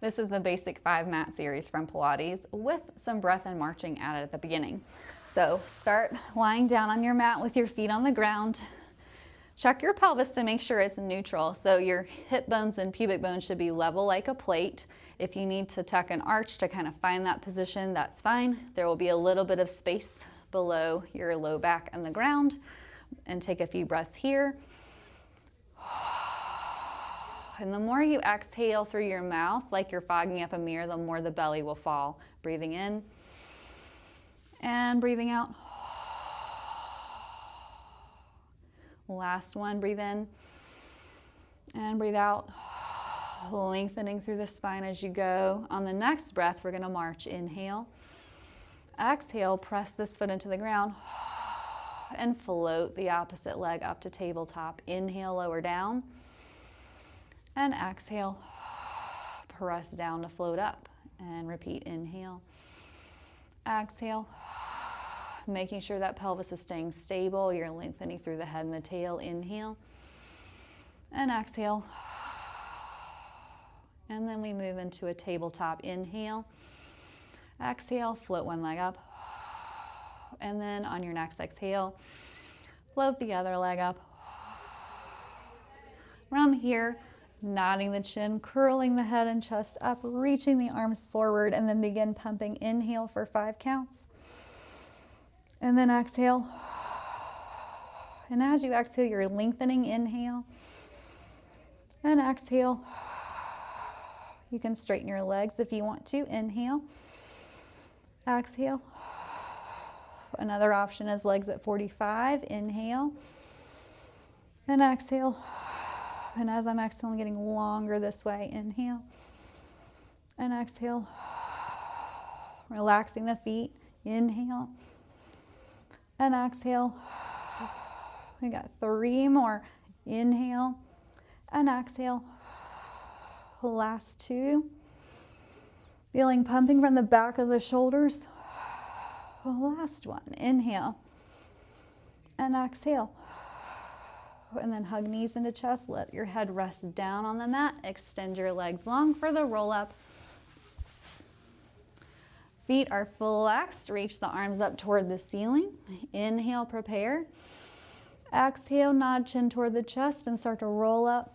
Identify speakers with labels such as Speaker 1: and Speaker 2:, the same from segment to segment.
Speaker 1: This is the basic 5 mat series from Pilates with some breath and marching added at the beginning. So start lying down on your mat with your feet on the ground. Check your pelvis to make sure it's neutral. So your hip bones and pubic bones should be level like a plate. If you need to tuck an arch to kind of find that position, that's fine. There will be a little bit of space below your low back and the ground. And take a few breaths here. And the more you exhale through your mouth, like you're fogging up a mirror, the more the belly will fall. Breathing in and breathing out. Last one, breathe in and breathe out. Lengthening through the spine as you go. On the next breath, we're gonna march. Inhale. Exhale, press this foot into the ground and float the opposite leg up to tabletop. Inhale, lower down. And exhale, press down to float up. And repeat, inhale. Exhale, making sure that pelvis is staying stable. You're lengthening through the head and the tail. Inhale. And exhale. And then we move into a tabletop. Inhale. Exhale, float one leg up. And then on your next exhale, float the other leg up. From here, nodding the chin, curling the head and chest up, reaching the arms forward, and then begin pumping. Inhale for 5 counts. And then exhale. And as you exhale, you're lengthening. Inhale. And exhale. You can straighten your legs if you want to. Inhale. Exhale. Another option is legs at 45. Inhale. And exhale. And as I'm exhaling, getting longer this way. Inhale and exhale. Relaxing the feet. Inhale and exhale. We got 3 more. Inhale and exhale. Last 2. Feeling pumping from the back of the shoulders. Last one. Inhale and exhale. And then hug knees into chest. Let your head rest down on the mat. Extend your legs long for the roll up. Feet are flexed. Reach the arms up toward the ceiling. Inhale, prepare. Exhale, nod chin toward the chest and start to roll up.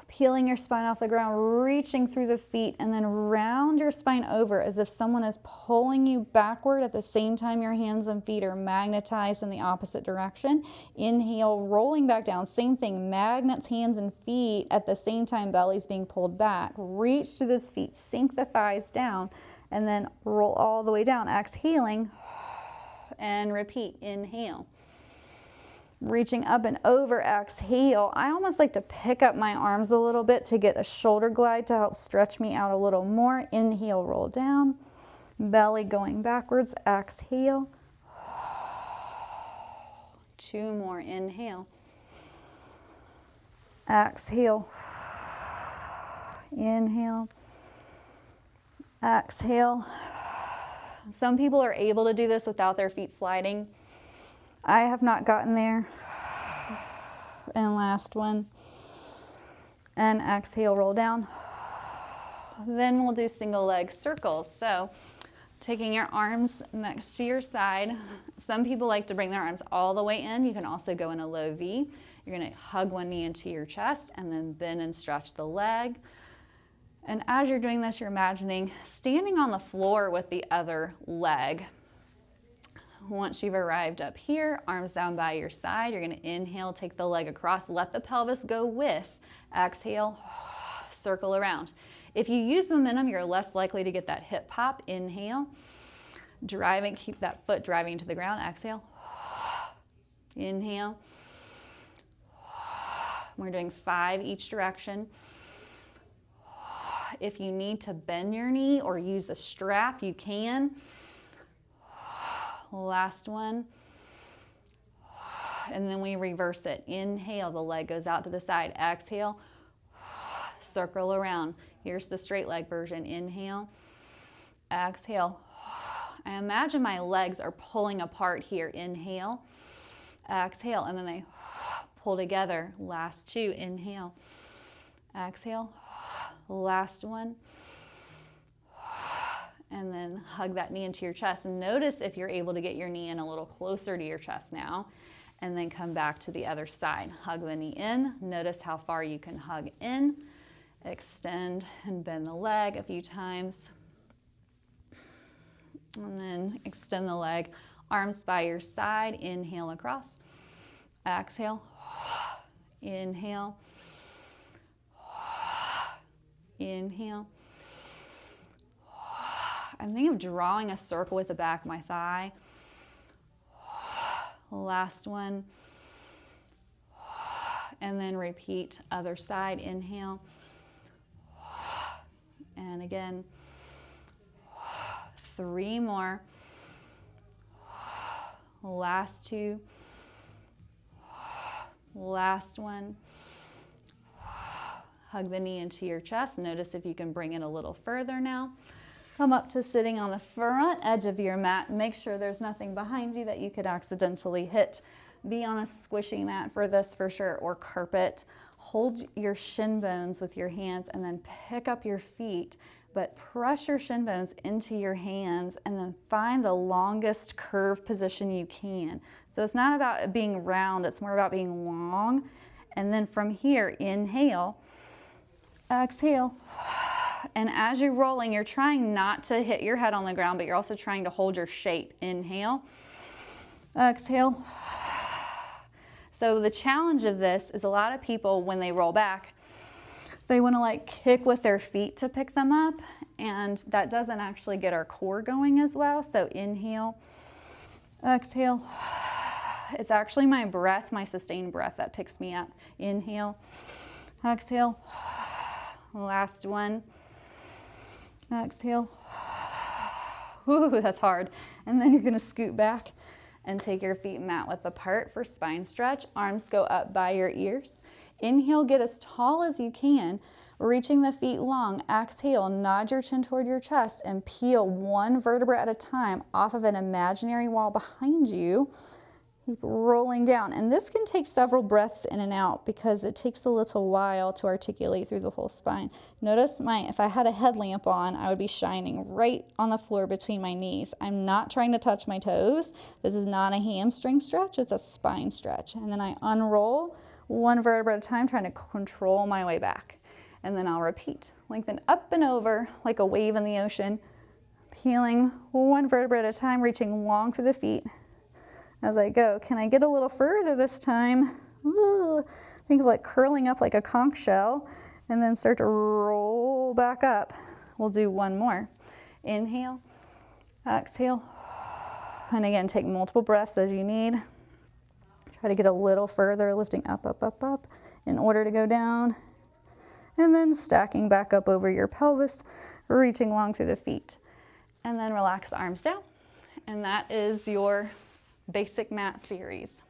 Speaker 1: Peeling your spine off the ground, reaching through the feet, and then round your spine over as if someone is pulling you backward at the same time your hands and feet are magnetized in the opposite direction. Inhale, rolling back down. Same thing, magnets, hands and feet at the same time belly's being pulled back. Reach through those feet, sink the thighs down, and then roll all the way down. Exhaling, and repeat. Inhale. Reaching up and over, exhale. I almost like to pick up my arms a little bit to get a shoulder glide to help stretch me out a little more. Inhale, roll down. Belly going backwards, exhale. 2 more, inhale. Exhale. Inhale. Exhale. Some people are able to do this without their feet sliding. I have not gotten there. And last one. And exhale, roll down. Then we'll do single leg circles. So taking your arms next to your side. Some people like to bring their arms all the way in. You can also go in a low V. You're going to hug one knee into your chest and then bend and stretch the leg. And as you're doing this, you're imagining standing on the floor with the other leg. Once you've arrived up here, arms down by your side, you're going to inhale, take the leg across, let the pelvis go with. Exhale, circle around. If you use momentum, you're less likely to get that hip pop. Inhale, driving, keep that foot driving to the ground. Exhale, inhale. We're doing 5 each direction. If you need to bend your knee or use a strap, you can. Last one. And then we reverse it. Inhale, the leg goes out to the side. Exhale, circle around. Here's the straight leg version. Inhale, exhale. I imagine my legs are pulling apart here. Inhale, exhale, and then they pull together. Last 2. Inhale, exhale. Last one. And then hug that knee into your chest. And notice if you're able to get your knee in a little closer to your chest now. And then come back to the other side. Hug the knee in. Notice how far you can hug in. Extend and bend the leg a few times. And then extend the leg. Arms by your side. Inhale across. Exhale. Inhale. Inhale. I'm thinking of drawing a circle with the back of my thigh. Last one. And then repeat other side. Inhale. And again. 3 more. Last 2. Last one. Hug the knee into your chest. Notice if you can bring it a little further now. Come up to sitting on the front edge of your mat. Make sure there's nothing behind you that you could accidentally hit. Be on a squishy mat for this for sure, or carpet. Hold your shin bones with your hands and then pick up your feet, but press your shin bones into your hands and then find the longest curve position you can. So it's not about it being round, it's more about being long. And then from here, inhale, exhale. And as you're rolling, you're trying not to hit your head on the ground, but you're also trying to hold your shape. Inhale, exhale. So the challenge of this is a lot of people, when they roll back, they want to like kick with their feet to pick them up, and that doesn't actually get our core going as well. So inhale, exhale. It's actually my breath, my sustained breath, that picks me up. Inhale, exhale. Last one. Exhale. Woo, that's hard. And then you're going to scoot back and take your feet mat width apart for spine stretch. Arms go up by your ears. Inhale, get as tall as you can, reaching the feet long. Exhale, nod your chin toward your chest and peel 1 vertebra at a time off of an imaginary wall behind you. Keep rolling down. And this can take several breaths in and out because it takes a little while to articulate through the whole spine. Notice if I had a headlamp on, I would be shining right on the floor between my knees. I'm not trying to touch my toes. This is not a hamstring stretch, it's a spine stretch. And then I unroll 1 vertebra at a time, trying to control my way back. And then I'll repeat. Lengthen up and over like a wave in the ocean, peeling 1 vertebra at a time, reaching long through the feet. As I go, can I get a little further this time? Ooh, think of like curling up like a conch shell and then start to roll back up. We'll do 1 more. Inhale, exhale, and again, take multiple breaths as you need. Try to get a little further, lifting up, up, up, up in order to go down. And then stacking back up over your pelvis, reaching long through the feet. And then relax the arms down. And that is your basic mat series.